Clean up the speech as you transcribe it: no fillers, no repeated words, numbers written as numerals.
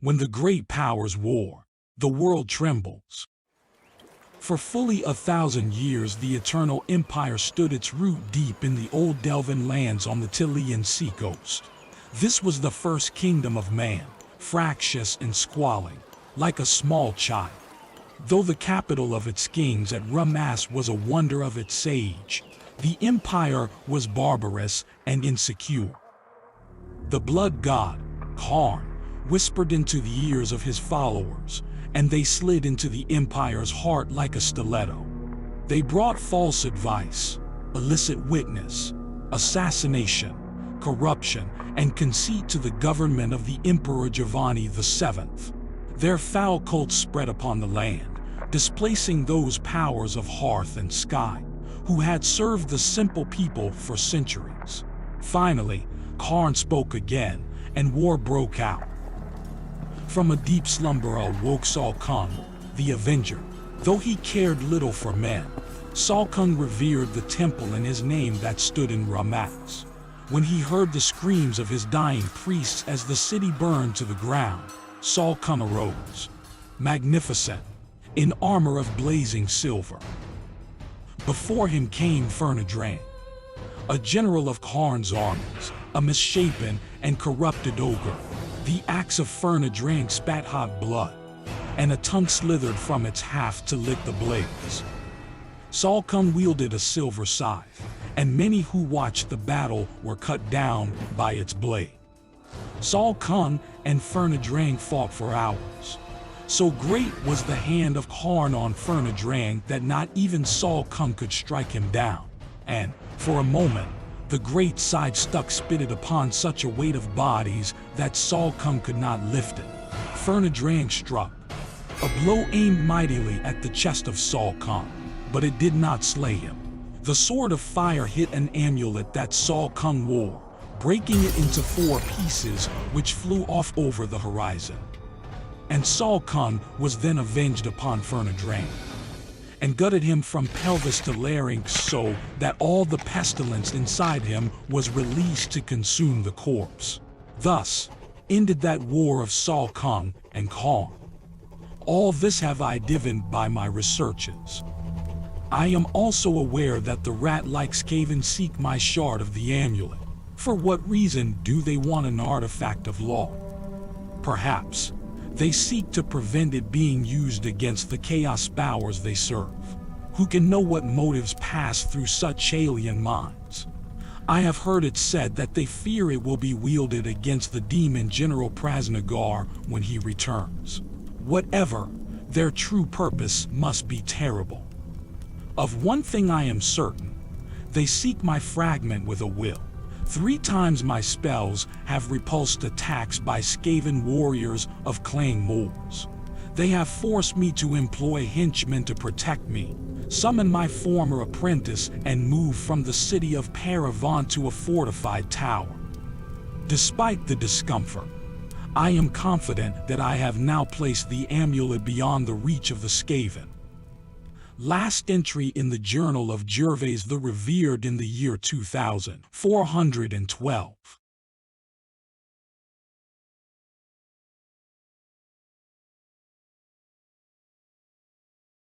When the great powers war, the world trembles. For fully 1,000 years the Eternal Empire stood its root deep in the old Delvan lands on the Tilean seacoast. This was the first kingdom of man, fractious and squalling, like a small child. Though the capital of its kings at Ramas was a wonder of its age, the empire was barbarous and insecure. The blood god, Karn, whispered into the ears of his followers, and they slid into the empire's heart like a stiletto. They brought false advice, illicit witness, assassination, corruption, and conceit to the government of the Emperor Giovanni VII. Their foul cult spread upon the land, displacing those powers of hearth and sky, who had served the simple people for centuries. Finally, Karn spoke again, and war broke out. From a deep slumber awoke Saul-Kung, the Avenger. Though he cared little for men, Saul-Kung revered the temple in his name that stood in Ramas. When he heard the screams of his dying priests as the city burned to the ground, Saul-Kung arose, magnificent, in armor of blazing silver. Before him came Fernadrang, a general of Karn's armies, a misshapen and corrupted ogre. The axe of Fernadrang spat hot blood, and a tongue slithered from its haft to lick the blaze. Saul-Kung wielded a silver scythe, and many who watched the battle were cut down by its blade. Saul-Kung and Fernadrang fought for hours. So great was the hand of Karn on Fernadrang that not even Saul-Kung could strike him down, and, for a moment, the great side-stuck spitted upon such a weight of bodies that Saul-Kung could not lift it. Fernadrang struck. A blow aimed mightily at the chest of Saul-Kung, but it did not slay him. The sword of fire hit an amulet that Saul-Kung wore, breaking it into 4 pieces which flew off over the horizon. And Saul-Kung was then avenged upon Fernadrang, and gutted him from pelvis to larynx so that all the pestilence inside him was released to consume the corpse. Thus ended that war of Saul-Kung and Karn. All this have I divined by my researches. I am also aware that the rat-like Skaven seek my shard of the amulet. For what reason do they want an artifact of law? Perhaps they seek to prevent it being used against the chaos powers they serve. Who can know what motives pass through such alien minds? I have heard it said that they fear it will be wielded against the demon General Prasnagar when he returns. Whatever, their true purpose must be terrible. Of one thing I am certain, they seek my fragment with a will. 3 times my spells have repulsed attacks by Skaven warriors of Clan Moors. They have forced me to employ henchmen to protect me, summon my former apprentice, and move from the city of Paravon to a fortified tower. Despite the discomfort, I am confident that I have now placed the amulet beyond the reach of the Skaven. Last entry in the Journal of Gervais the Revered in the year 2412.